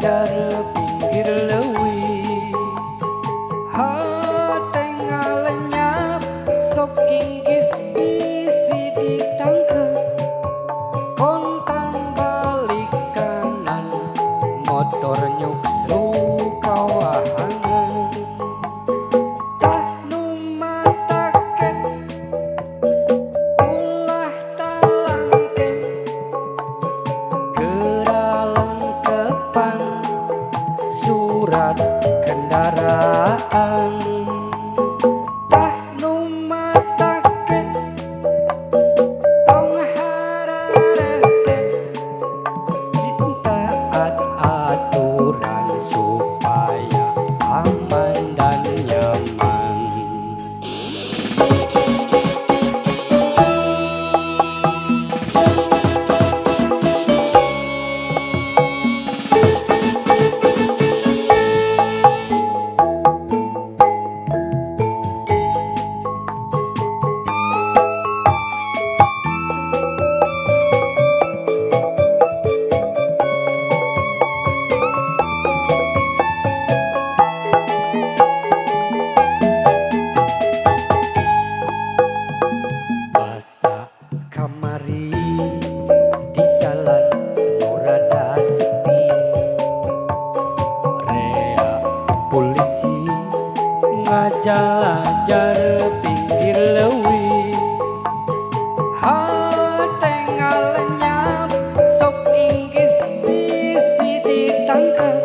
jar pinggir leuwih. Tengah lenyap sok inggis bisi ditangkep. Kontan balik kanan motor nyuksu kawahangan. Tah nu matake ulah talangke geralengkepan surat kendaraan. Tah nu matake tong hararese taat aturan supaya aman dan nyaman. Basa kamari di jalan nu rada sepi, rea polisi ngajalajar pinggir leuwih. Tengah lenyap sok inggis bisi ditangkep.